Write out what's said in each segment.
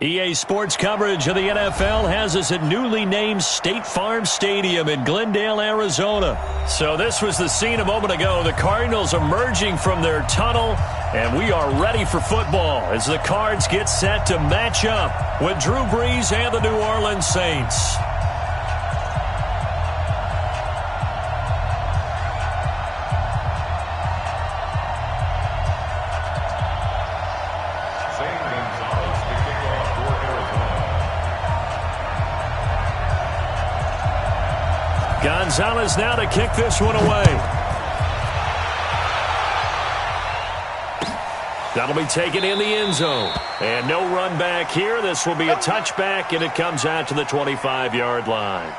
EA Sports coverage of the NFL has us at newly named State Farm Stadium in Glendale, Arizona. So this was the scene a moment ago. The Cardinals emerging from their tunnel, and we are ready for football as the Cards get set to match up with Drew Brees and the New Orleans Saints. Gonzalez now to kick this one away. That'll be taken in the end zone. And no run back here. This will be a touchback, and it comes out to the 25-yard line.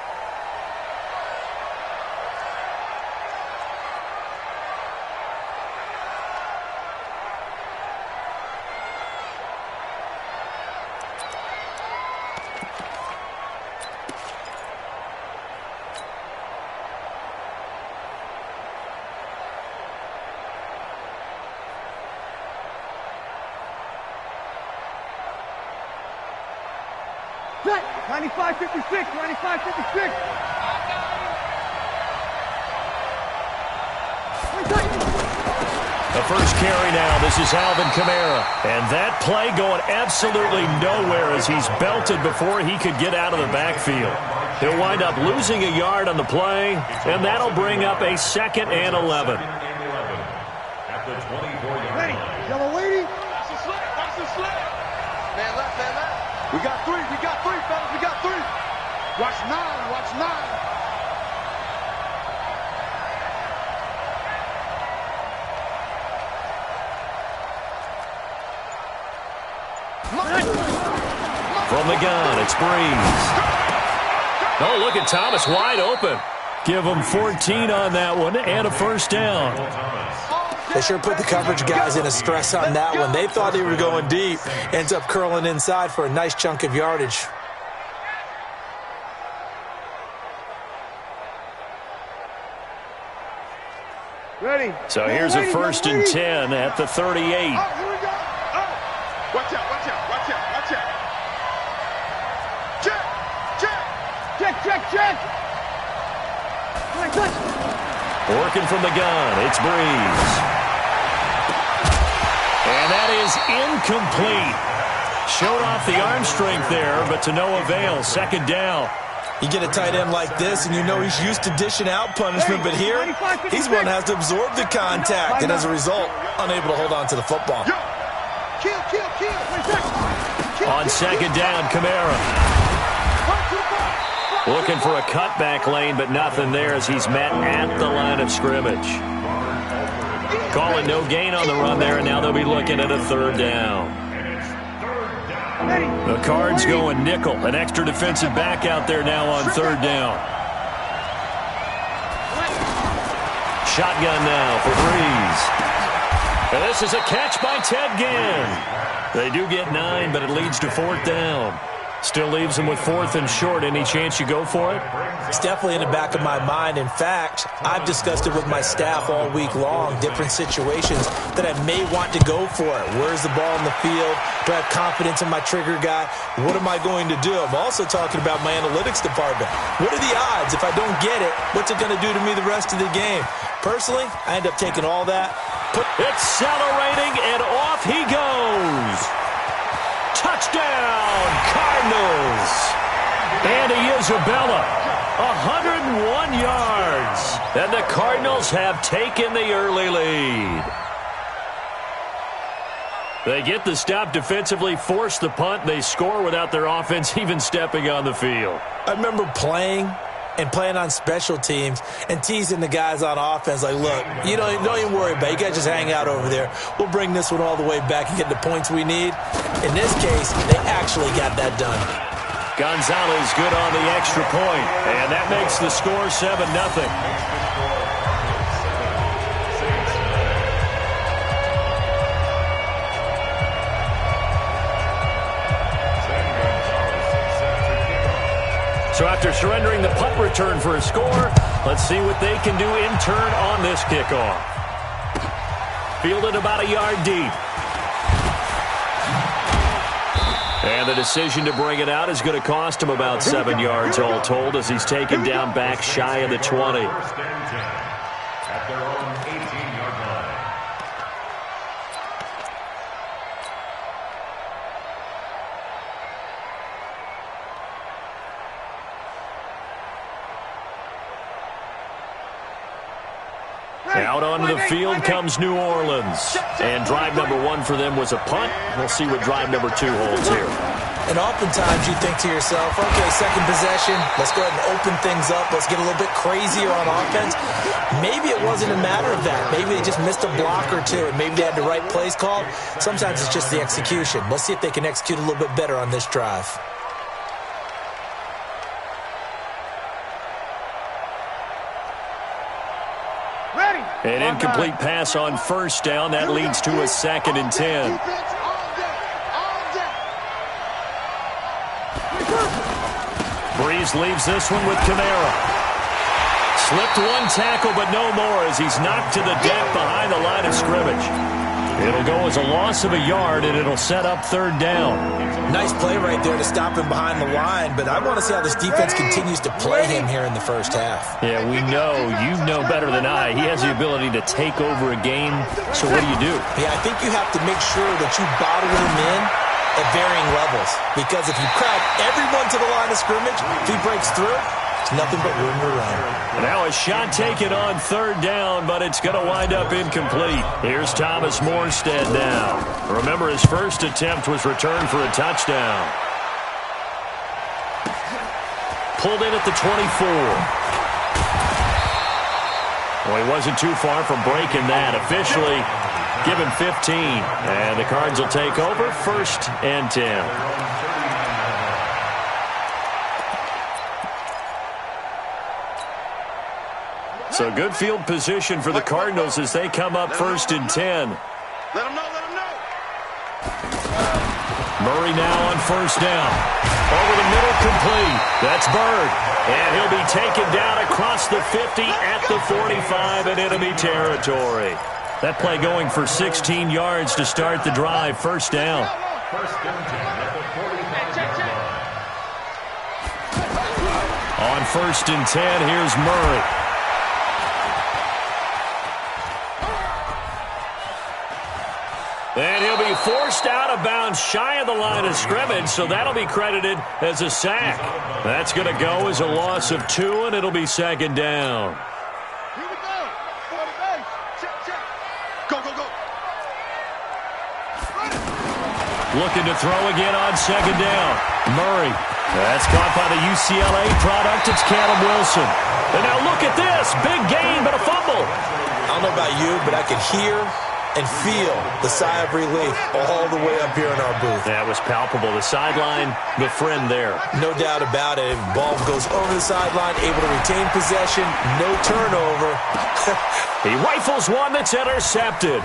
Set, 95-56, 95-56. The first carry now. This is Alvin Kamara. And that play going absolutely nowhere as he's belted before he could get out of the backfield. He'll wind up losing a yard on the play, and that'll bring up a 2nd and 11. Ready, yellow lady. Watch the sled, watch the sled. Man left, man left. We got three, fellas, we got three. Watch 9, watch 9. From the gun, it's Brees. Oh, look at Thomas wide open. Give him 14 on that one and a first down. They sure put the coverage guys in a stress on that one. They thought they were going deep. Ends up curling inside for a nice chunk of yardage. Ready. So here's a 1st and 10 at the 38. Oh, here we go. Oh. Watch out, watch out, watch out, watch out. Check, check. Check, check, check. Working from the gun, it's Brees. And that is incomplete. Showed off the arm strength there, but to no avail. 2nd down. You get a tight end like this, and you know he's used to dishing out punishment, but here, he's one that has to absorb the contact, and as a result, unable to hold on to the football. Kill, kill, kill. On 2nd down, Kamara. Looking for a cutback lane, but nothing there as he's met at the line of scrimmage. Calling no gain on the run there, and now they'll be looking at a 3rd down. The Cards going nickel. An extra defensive back out there now on 3rd down. Shotgun now for Brees. And this is a catch by Ted Ginn. They do get 9, but it leads to 4th down. Still leaves them with 4th and short. Any chance you go for it? It's definitely in the back of my mind. In fact, I've discussed it with my staff all week long, different situations that I may want to go for it. Where's the ball in the field? Do I have confidence in my trigger guy? What am I going to do? I'm also talking about my analytics department. What are the odds? If I don't get it, what's it going to do to me the rest of the game? Personally, I end up taking all that. Accelerating, and off he goes. Touchdown, Cardinals. Andy Isabella, 101 yards. And the Cardinals have taken the early lead. They get the stop defensively, force the punt. They score without their offense even stepping on the field. I remember playing on special teams and teasing the guys on offense like, look, don't even worry about it. You guys just hang out over there. We'll bring this one all the way back and get the points we need. In this case, they actually got that done. Gonzalez good on the extra point, and that makes the score 7-0. So after surrendering the punt return for a score, let's see what they can do in turn on this kickoff. Fielded about a yard deep. And the decision to bring it out is going to cost him about 7 yards all told as he's taken down back shy of the 20. At their own 18-yard line. Out onto the field comes New Orleans. And drive number 1 for them was a punt. We'll see what drive number 2 holds here. And oftentimes you think to yourself, okay, second possession, let's go ahead and open things up. Let's get a little bit crazier on offense. Maybe it wasn't a matter of that. Maybe they just missed a block or two, and maybe they had the right plays called. Sometimes it's just the execution. Let's see if they can execute a little bit better on this drive. An incomplete pass on first down. That leads to a 2nd and 10. Breeze leaves this one with Kamara. Slipped one tackle, but no more as he's knocked to the deck behind the line of scrimmage. It'll go as a loss of a yard, and it'll set up 3rd down. Nice play right there to stop him behind the line, but I want to see how this defense continues to play him here in the first half. Yeah, we know. You know better than I. He has the ability to take over a game, so what do? Yeah, I think you have to make sure that you bottle him in at varying levels, because if you crowd everyone to the line of scrimmage, if he breaks through, it's nothing but room to run. Now a shot taken on 3rd down, but it's going to wind up incomplete. Here's Thomas Morstead now. Remember, his first attempt was returned for a touchdown. Pulled in at the 24. Well, he wasn't too far from breaking that. Officially given 15. And the Cards will take over 1st and 10. So good field position for the Cardinals as they come up 1st and 10. Let them know, let them know. Murray now on 1st down. Over the middle, complete. That's Bird. And he'll be taken down across the 50 at the 45 in enemy territory. That play going for 16 yards to start the drive. 1st down. On 1st and 10, here's Murray. And he'll be forced out of bounds shy of the line of scrimmage, so that'll be credited as a sack. That's going to go as a loss of 2, and it'll be 2nd down. Here we go. Check, check. Go, go, go. Looking to throw again on 2nd down. Murray. That's caught by the UCLA product. It's Caleb Wilson. And now look at this. Big gain, but a fumble. I don't know about you, but I could hear and feel the sigh of relief all the way up here in our booth. That was palpable. The sideline, the friend there. No doubt about it. Ball goes over the sideline, able to retain possession, no turnover. He rifles one that's intercepted.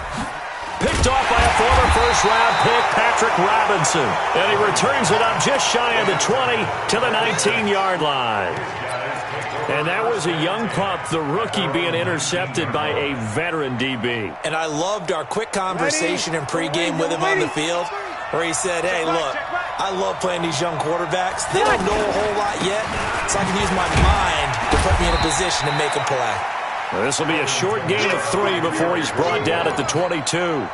Picked off by a former first-round pick, Patrick Robinson. And he returns it up just shy of the 20 to the 19-yard line. And that was a young pup, the rookie, being intercepted by a veteran DB. And I loved our quick conversation in pregame with him on the field where he said, hey, look, I love playing these young quarterbacks. They don't know a whole lot yet, so I can use my mind to put me in a position to make a play. Well, this will be a short gain of 3 before he's brought down at the 22.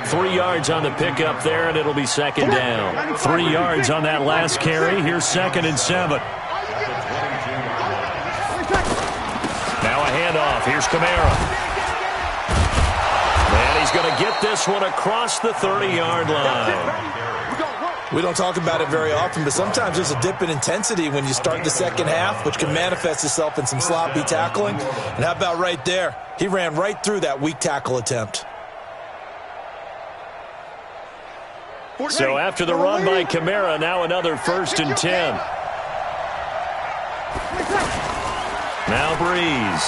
3 yards on the pickup there, and it'll be 2nd down. 3 yards on that last carry. Here's 2nd and 7. Now a handoff. Here's Kamara. And he's going to get this one across the 30-yard line. We don't talk about it very often, but sometimes there's a dip in intensity when you start the second half, which can manifest itself in some sloppy tackling. And how about right there? He ran right through that weak tackle attempt. So after the run by Kamara, now another 1st and 10. Now Breeze.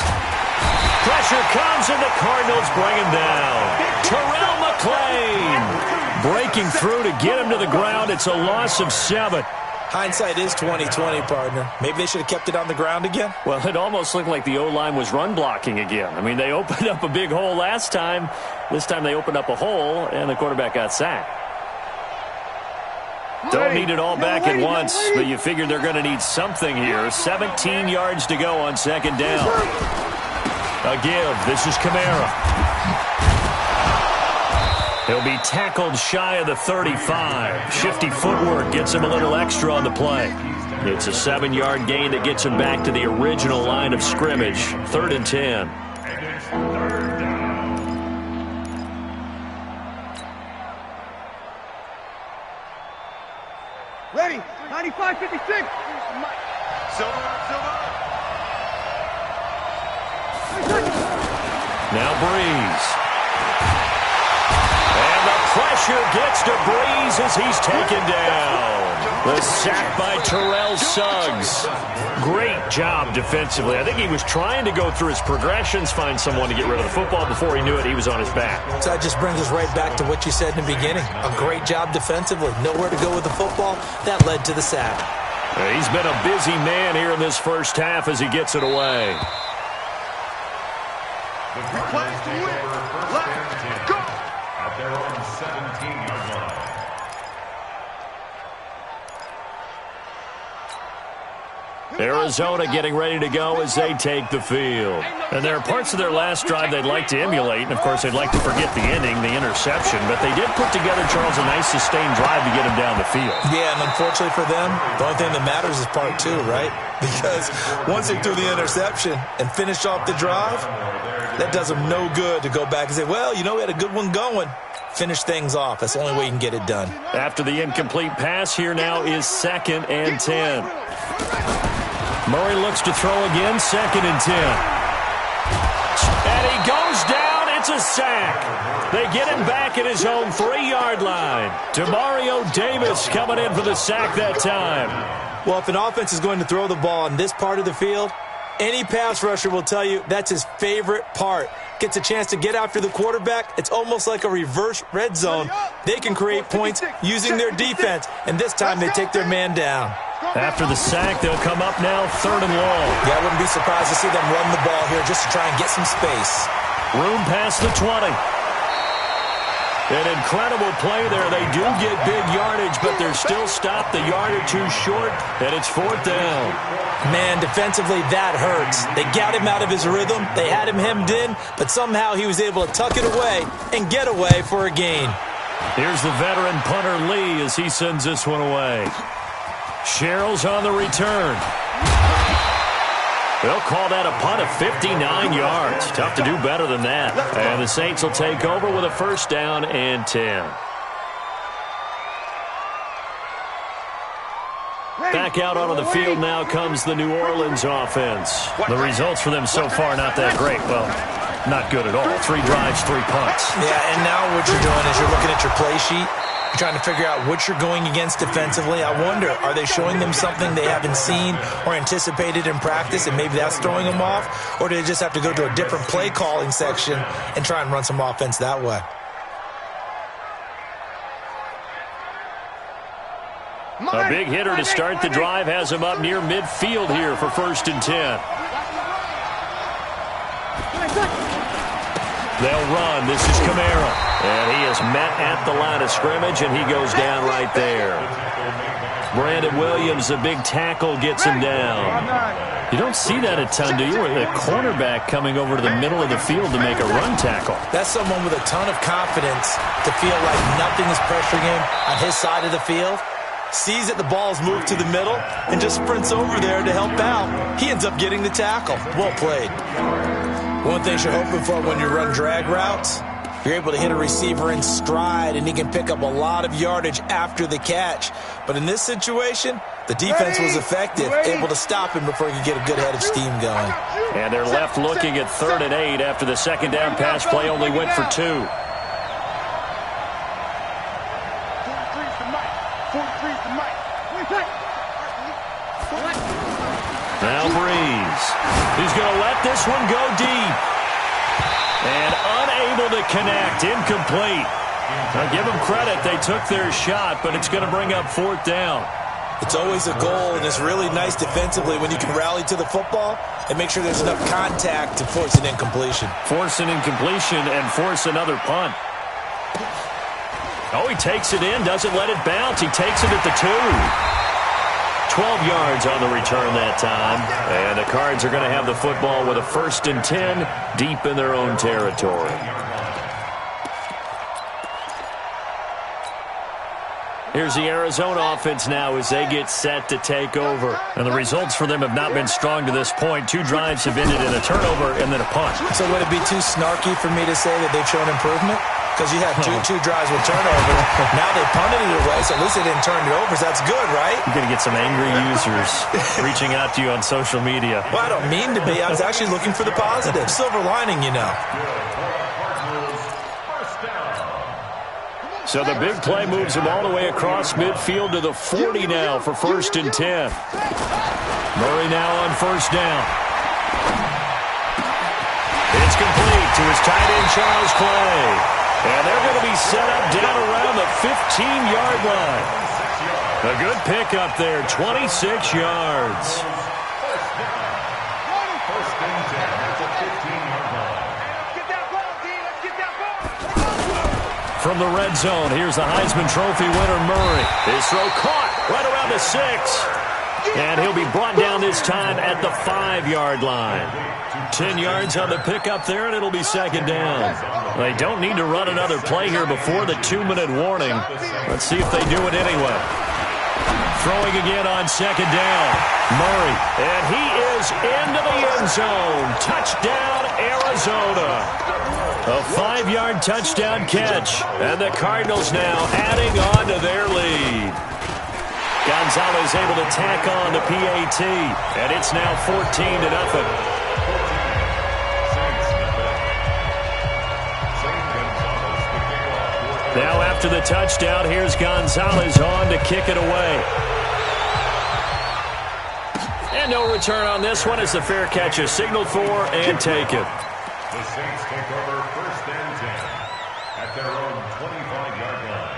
Pressure comes, and the Cardinals bring him down. Terrell McClain breaking through to get him to the ground. It's a loss of 7. Hindsight is 20/20, partner. Maybe they should have kept it on the ground again. Well, it almost looked like the O-line was run blocking again. I mean, they opened up a big hole last time. This time they opened up a hole, and the quarterback got sacked. Don't need it all back at once, but you figure they're going to need something here. 17 yards to go on second down. A give. This is Kamara. He'll be tackled shy of the 35. Shifty footwork gets him a little extra on the play. It's a 7-yard gain that gets him back to the original line of scrimmage. 3rd and 10. And it's 3rd down. Ready, 95, 56. Silver. Now Breeze. And the pressure gets to Breeze as he's taken down. The sack by Terrell Suggs. Great job defensively. I think he was trying to go through his progressions, find someone to get rid of the football. Before he knew it, he was on his back. So that just brings us right back to what you said in the beginning. A great job defensively. Nowhere to go with the football. That led to the sack. He's been a busy man here in this first half as he gets it away. The Cardinals take over 1st and 10 at their own 17-yard line. Arizona getting ready to go as they take the field. And there are parts of their last drive they'd like to emulate, and of course they'd like to forget the ending, the interception, but they did put together, Charles, a nice sustained drive to get him down the field. Yeah, and unfortunately for them, the only thing that matters is part 2, right? Because once they threw the interception and finished off the drive, that does them no good to go back and say, well, you know, we had a good one going. Finish things off. That's the only way you can get it done. After the incomplete pass, here now is 2nd and 10. Murray looks to throw again, 2nd and 10. And he goes down. It's a sack. They get him back at his own 3-yard line. Demario Davis coming in for the sack that time. Well, if an offense is going to throw the ball in this part of the field, any pass rusher will tell you that's his favorite part. Gets a chance to get after the quarterback. It's almost like a reverse red zone. They can create points using their defense, and this time they take their man down. After the sack, they'll come up now 3rd and long. Yeah, I wouldn't be surprised to see them run the ball here just to try and get some space. Room past the 20. An incredible play there. They do get big yardage, but they're still stopped a yard or two short, and it's 4th down. Man, defensively, that hurts. They got him out of his rhythm. They had him hemmed in, but somehow he was able to tuck it away and get away for a gain. Here's the veteran punter Lee as he sends this one away. Sherrill's on the return. They'll call that a punt of 59 yards. Tough to do better than that. And the Saints will take over with a 1st down and 10. Back out onto the field now comes the New Orleans offense. The results for them so far not that great. Well, not good at all. 3 drives, 3 punts. Yeah, and now what you're doing is you're looking at your play sheet. You're trying to figure out what you're going against defensively. I wonder, are they showing them something they haven't seen or anticipated in practice, and maybe that's throwing them off? Or do they just have to go to a different play calling section and try and run some offense that way? A big hitter to start the drive has him up near midfield here for 1st and 10. They'll run. This is Kamara. And he is met at the line of scrimmage, and he goes down right there. Brandon Williams, a big tackle, gets him down. You don't see that a ton, do you? With a cornerback coming over to the middle of the field to make a run tackle. That's someone with a ton of confidence to feel like nothing is pressuring him on his side of the field. Sees that the ball's moved to the middle and just sprints over there to help out. He ends up getting the tackle. Well played. One thing you're hoping for when you run drag routes, you're able to hit a receiver in stride and he can pick up a lot of yardage after the catch. But in this situation, the defense was effective, able to stop him before he could get a good head of steam going. And they're left looking at 3rd and 8 after the 2nd down pass play only went for 2. Now Breeze. He's going to let this one go deep. And unable to connect. Incomplete. Now give them credit. They took their shot, but it's going to bring up 4th down. It's always a goal, and it's really nice defensively when you can rally to the football and make sure there's enough contact to force an incompletion. Force an incompletion and force another punt. Oh, he takes it in, doesn't let it bounce. He takes it at the 2. 12 yards on the return that time. And the Cards are going to have the football with a 1st and 10 deep in their own territory. Here's the Arizona offense now as they get set to take over. And the results for them have not been strong to this point. 2 drives have ended in a turnover and then a punt. So would it be too snarky for me to say that they've shown improvement? Because you had two drives with turnovers. Now they punted it away, so at least they didn't turn it over. So that's good, right? You're going to get some angry users reaching out to you on social media. Well, I don't mean to be. I was actually looking for the positive. Silver lining, you know. So the big play moves him all the way across midfield to the 40 now for 1st and 10. Murray now on 1st down. It's complete to his tight end, Charles Clay. And they're going to be set up down around the 15-yard line. A good pickup there, 26 yards. From the red zone, here's the Heisman Trophy winner, Murray. His throw caught right around the 6. And he'll be brought down this time at the 5-yard line. 10 yards on the pickup there, and it'll be 2nd down. They don't need to run another play here before the 2-minute warning. Let's see if they do it anyway. Throwing again on 2nd down. Murray, and he is into the end zone. Touchdown, Arizona. A 5-yard touchdown catch. And the Cardinals now adding on to their lead. Gonzalez able to tack on the PAT. And it's now 14-0. Now after the touchdown, here's Gonzalez on to kick it away. And no return on this one as the fair catch is signaled for and taken. The Saints take over 1st and 10 at their own 25-yard line.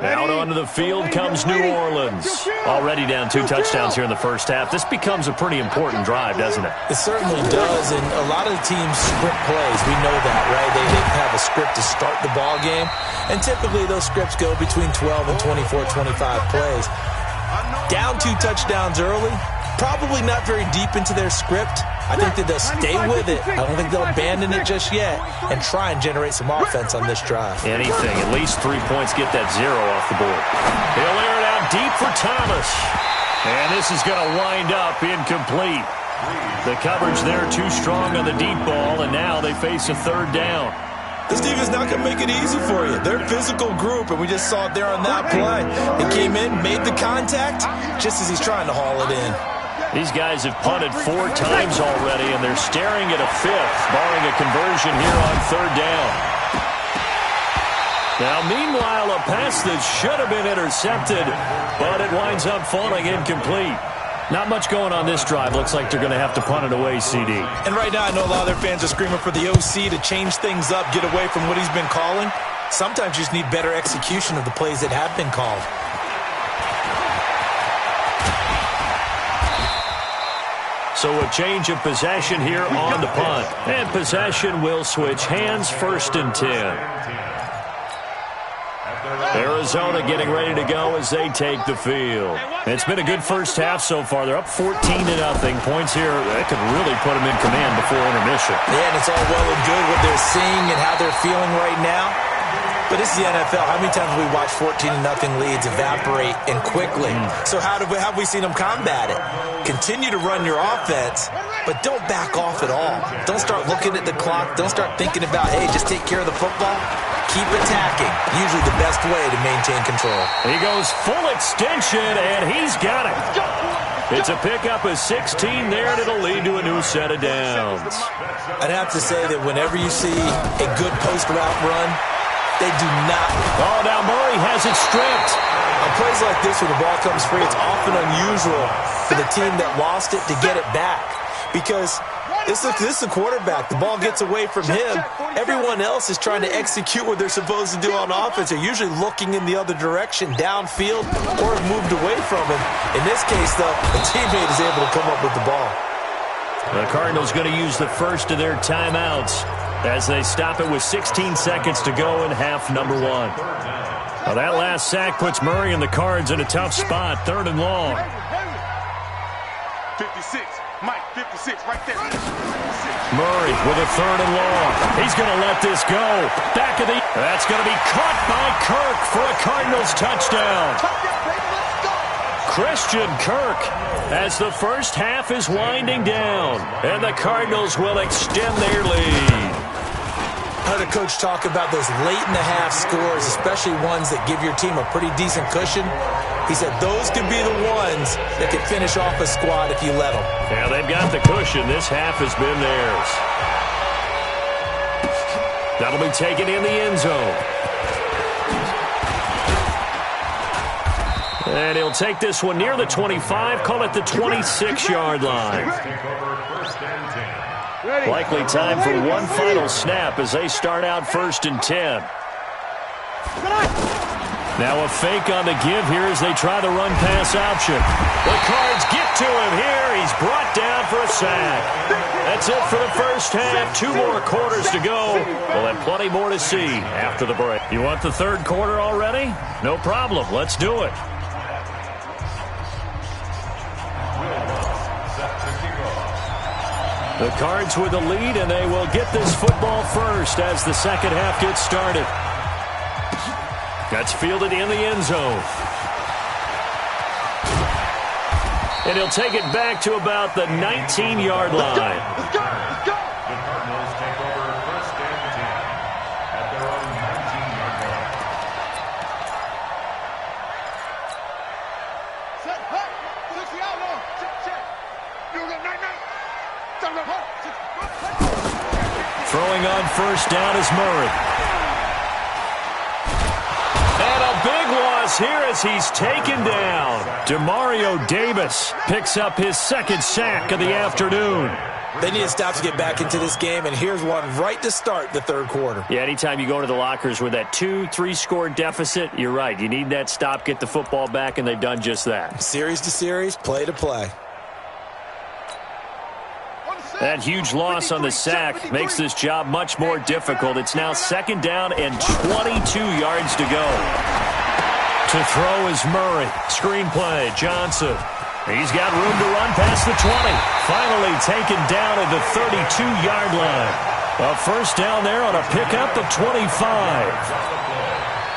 Out onto the field comes New Orleans. Already down 2 touchdowns here in the first half. This becomes a pretty important drive, doesn't it? It certainly does, and a lot of the teams script plays. We know that, right? They have a script to start the ball game, and typically those scripts go between 12 and 24, 25 plays. Down 2 touchdowns early, probably not very deep into their script. I think that they'll stay with it. I don't think they'll abandon it just yet and try and generate some offense on this drive. Anything, at least 3 points, get that 0 off the board. He'll air it out deep for Thomas. And this is going to wind up incomplete. The coverage there too strong on the deep ball, and now they face a 3rd down. This defense is not going to make it easy for you. They're a physical group, and we just saw it there on that play. He came in, made the contact, just as he's trying to haul it in. These guys have punted 4 times already, and they're staring at a 5th, barring a conversion here on 3rd down. Now, meanwhile, a pass that should have been intercepted, but it winds up falling incomplete. Not much going on this drive. Looks like they're going to have to punt it away, CD. And right now, I know a lot of their fans are screaming for the OC to change things up, get away from what he's been calling. Sometimes you just need better execution of the plays that have been called. So a change of possession here on the punt. And possession will switch hands, 1st and 10. Arizona getting ready to go as they take the field. It's been a good first half so far. They're up 14-0. Points here that could really put them in command before intermission. Yeah, and it's all well and good what they're seeing and how they're feeling right now. But this is the NFL. How many times have we watched 14-0 leads evaporate and quickly? So how have we seen them combat it? Continue to run your offense, but don't back off at all. Don't start looking at the clock. Don't start thinking about, hey, just take care of the football. Keep attacking. Usually the best way to maintain control. He goes full extension, and he's got it. It's a pickup of 16 there, and it'll lead to a new set of downs. I'd have to say that whenever you see a good post route run, they do not. Oh, now Murray has it stripped. On plays like this where the ball comes free, it's often unusual for the team that lost it to get it back. because this is a quarterback. The ball gets away from him. Everyone else is trying to execute what they're supposed to do on offense. They're usually looking in the other direction, downfield, or have moved away from him. In this case, though, a teammate is able to come up with the ball. The Cardinals going to use the first of their timeouts as they stop it with 16 seconds to go in half number one. Well, that last sack puts Murray and the Cards in a tough spot, 3rd and long. 56, Mike, 56, right there. Murray with a 3rd and long. He's going to let this go. Back of the... That's going to be caught by Kirk for a Cardinals touchdown. Christian Kirk as the first half is winding down, and the Cardinals will extend their lead. I heard a coach talk about those late-in-the-half scores, especially ones that give your team a pretty decent cushion. He said those could be the ones that could finish off a squad if you let them. Yeah, they've got the cushion. This half has been theirs. That'll be taken in the end zone. And he'll take this one near the 25, call it the 26-yard line. Likely time for one final snap as they start out 1st and 10. Now a fake on the give here as they try the run-pass option. The Cards get to him here. He's brought down for a sack. That's it for the first half. 2 more quarters to go. We'll have plenty more to see after the break. You want the 3rd quarter already? No problem. Let's do it. The Cards with the lead, and they will get this football first as the second half gets started. That's fielded in the end zone. And he'll take it back to about the 19-yard line. Let's go, let's go. The Cardinals take over 1st and 10 at their own 19-yard line. Set, hut, 60 out long. Check. You go, night. Throwing on 1st down is Murray. And a big loss here as he's taken down. Demario Davis picks up his 2nd sack of the afternoon. They need to stop to get back into this game, and here's one right to start the 3rd quarter. Yeah, anytime you go to the lockers with that 2-3 score deficit, you're right. You need that stop, get the football back, and they've done just that. Series to series, play to play. That huge loss on the sack makes this job much more difficult. It's now 2nd down and 22 yards to go. To throw is Murray. Screen play, Johnson. He's got room to run past the 20. Finally taken down at the 32-yard line. A 1st down there on a pickup of 25.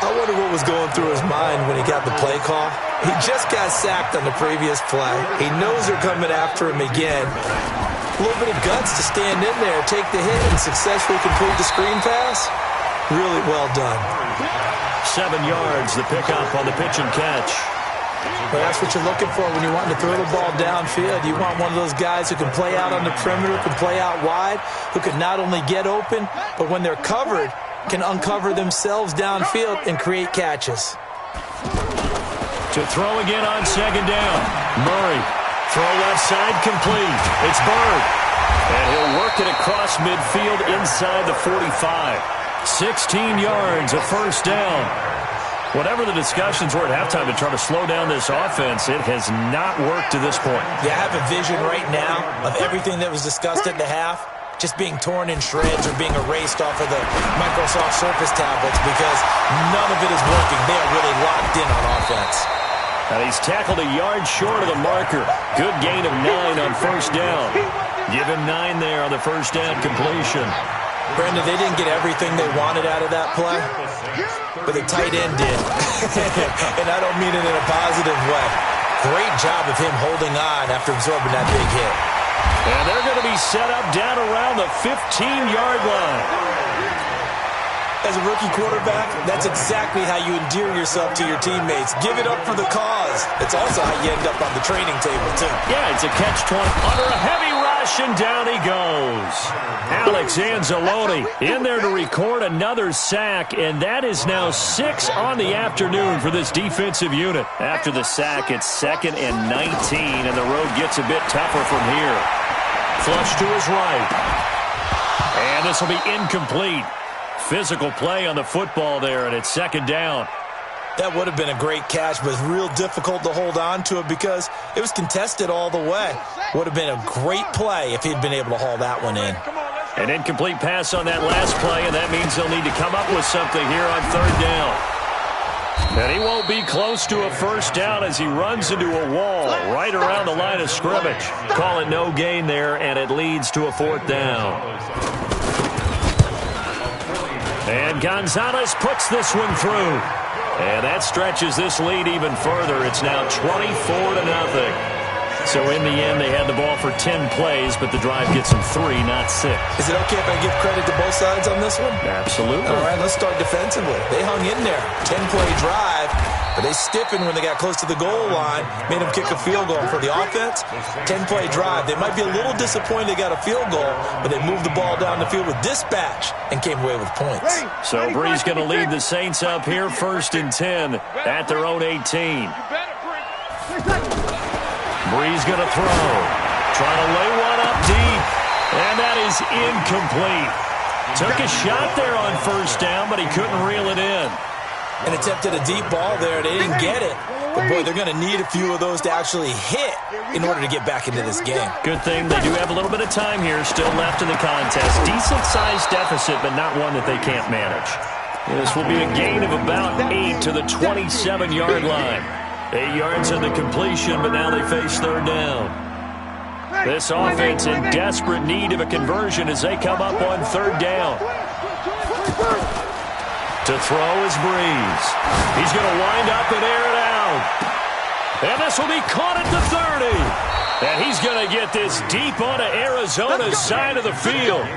I wonder what was going through his mind when he got the play call. He just got sacked on the previous play. He knows they're coming after him again. A little bit of guts to stand in there, take the hit, and successfully complete the screen pass. Really well done. 7 yards, the pickup on the pitch and catch. Well, that's what you're looking for when you're wanting to throw the ball downfield. You want one of those guys who can play out on the perimeter, can play out wide, who can not only get open, but when they're covered, can uncover themselves downfield and create catches. To throw again on 2nd down. Murray. Throw left side complete. It's Bird. And he'll work it across midfield inside the 45. 16 yards, a 1st down. Whatever the discussions were at halftime to try to slow down this offense, it has not worked to this point. Yeah, I have a vision right now of everything that was discussed at the half just being torn in shreds or being erased off of the Microsoft Surface tablets because none of it is working. They are really locked in on offense. And he's tackled a yard short of the marker. Good gain of 9 on 1st down. Give him 9 there on the 1st down completion. Brendan, they didn't get everything they wanted out of that play, but the tight end did. And I don't mean it in a positive way. Great job of him holding on after absorbing that big hit. And they're going to be set up down around the 15-yard line. As a rookie quarterback, that's exactly how you endear yourself to your teammates. Give it up for the cause. It's also how you end up on the training table, too. Yeah, it's a catch-20 under a heavy rush, and down he goes. Alex Anzalone in there to record another sack, and that is now 6 on the afternoon for this defensive unit. After the sack, it's 2nd and 19, and the road gets a bit tougher from here. Flush to his right. And this will be incomplete. Physical play on the football there, and it's second down. That would have been a great catch, but it's real difficult to hold on to it because it was contested all the way. Would have been a great play if he'd been able to haul that one in. An incomplete pass on that last play, and that means they'll need to come up with something here on third down. And he won't be close to a first down as he runs into a wall right around the line of scrimmage. Call it no gain there, and it leads to a fourth down. And Gonzalez puts this one through. And that stretches this lead even further. It's now 24-0. So in the end, they had the ball for 10 plays, but the drive gets them 3, not 6. Is it okay if I give credit to both sides on this one? Absolutely. All right, let's start defensively. They hung in there. 10-play drive, but they stiffened when they got close to the goal line, made them kick a field goal. For the offense, 10-play drive. They might be a little disappointed they got a field goal, but they moved the ball down the field with dispatch and came away with points. So Bree's going to lead the Saints up here, 1st and 10 at their own 18. Bree's going to throw. Trying to lay one up deep. And that is incomplete. Took a shot there on first down, but he couldn't reel it in. And attempted a deep ball there. They didn't get it. But, boy, they're going to need a few of those to actually hit in order to get back into this game. Good thing they do have a little bit of time here still left in the contest. Decent-sized deficit, but not one that they can't manage. This will be a gain of about 8 to the 27-yard line. 8 yards in the completion, but now they face third down. This offense in desperate need of a conversion as they come up on third down. To throw is Breeze. He's going to wind up and air it out. And this will be caught at the 30. And he's going to get this deep onto Arizona's side of the field.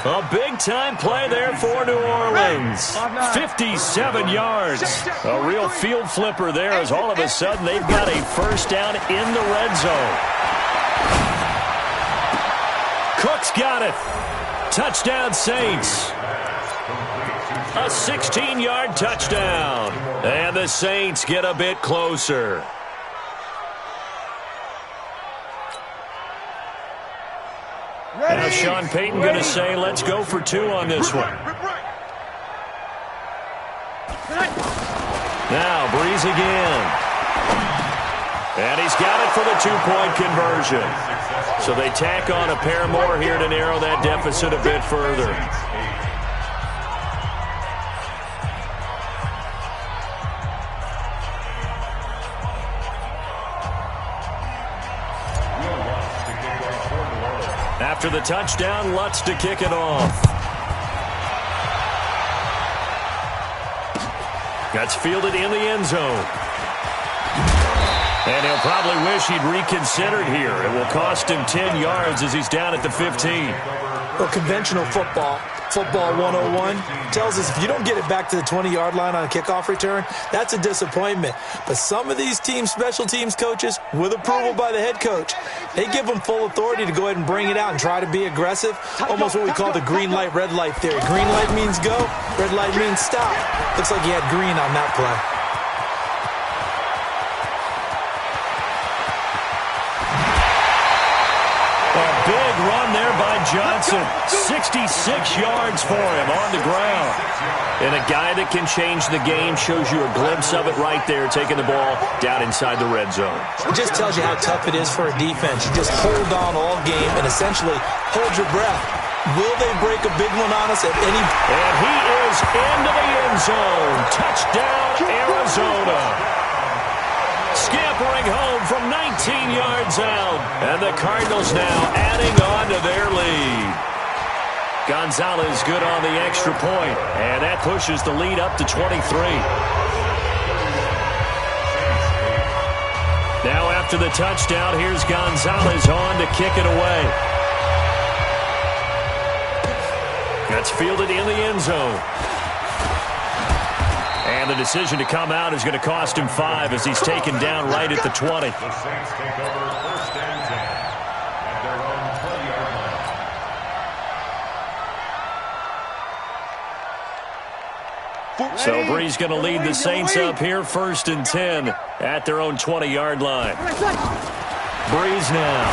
A big-time play there for New Orleans. 57 yards. A real field flipper there as all of a sudden they've got a first down in the red zone. Cook's got it. Touchdown, Saints. A 16-yard touchdown. And the Saints get a bit closer. Now Sean Payton going to say, let's go for 2 on this one. Now Breeze again. And he's got it for the 2-point conversion. So they tack on a pair more here to narrow that deficit a bit further. After the touchdown, Lutz to kick it off. That's fielded in the end zone. And he'll probably wish he'd reconsidered here. It will cost him 10 yards as he's down at the 15. Well, conventional football 101, tells us if you don't get it back to the 20-yard line on a kickoff return, that's a disappointment. But some of these teams, special teams coaches, with approval by the head coach, they give them full authority to go ahead and bring it out and try to be aggressive, almost what we call the green light, red light theory. Green light means go, red light means stop. Looks like he had green on that play. Big run there by Johnson. 66 yards for him on the ground. And a guy that can change the game, shows you a glimpse of it right there, taking the ball down inside the red zone. It just tells you how tough it is for a defense. You just hold on all game and essentially hold your breath. Will they break a big one on us at any... And he is into the end zone. Touchdown, Arizona. Scampering home from 19 yards out. And the Cardinals now adding on to their lead. Gonzalez good on the extra point. And that pushes the lead up to 23. Now after the touchdown, here's Gonzalez on to kick it away. That's fielded in the end zone. And the decision to come out is going to cost him 5 as he's taken down right at the 20. The Saints take over 1st and 10 at their own 20-yard line. So Bree's going to lead the Saints up here 1st and 10 at their own 20-yard line. Breeze now.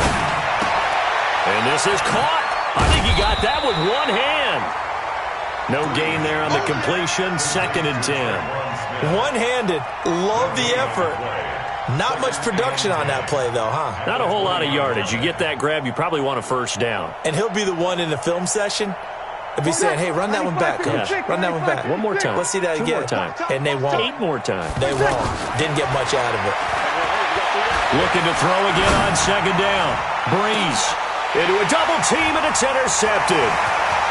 And this is caught. I think he got that with one hand. No gain there on the completion. 2nd and 10. One-handed. Love the effort. Not much production on that play, though, huh? Not a whole lot of yardage. You get that grab, you probably want a first down. And he'll be the one in the film session. He'll be saying, hey, run that one back, coach. Yeah. Run that one back. One more time. Let's see that 2 again. more times. And they won't. 8 more times. They won't. Didn't get much out of it. Looking to throw again on 2nd down. Breeze into a double team, and it's intercepted.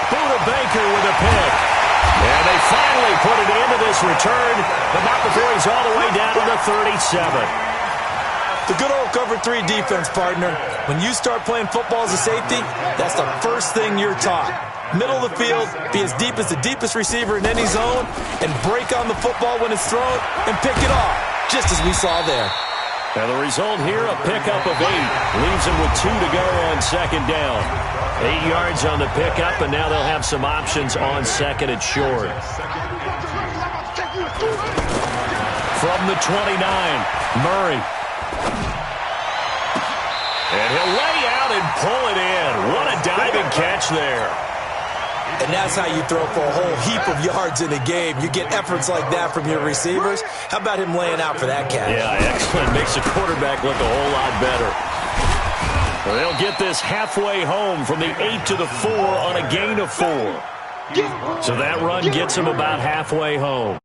Buda Baker with a pick. And they finally put it into this return, but not before he's all the way down to the 37. The good old cover 3 defense, partner. When you start playing football as a safety, that's the first thing you're taught. Middle of the field, be as deep as the deepest receiver in any zone, and break on the football when it's thrown, and pick it off, just as we saw there. Now the result here, a pickup of 8. Leaves him with 2 to go on 2nd down. 8 yards on the pickup, and now they'll have some options on 2nd and short. From the 29, Murray. And he'll lay out and pull it in. What a diving catch there. And that's how you throw for a whole heap of yards in a game. You get efforts like that from your receivers. How about him laying out for that catch? Yeah, excellent. Makes the quarterback look a whole lot better. Well, they'll get this halfway home from the 8 to the 4 on a gain of 4. So that run gets them about halfway home.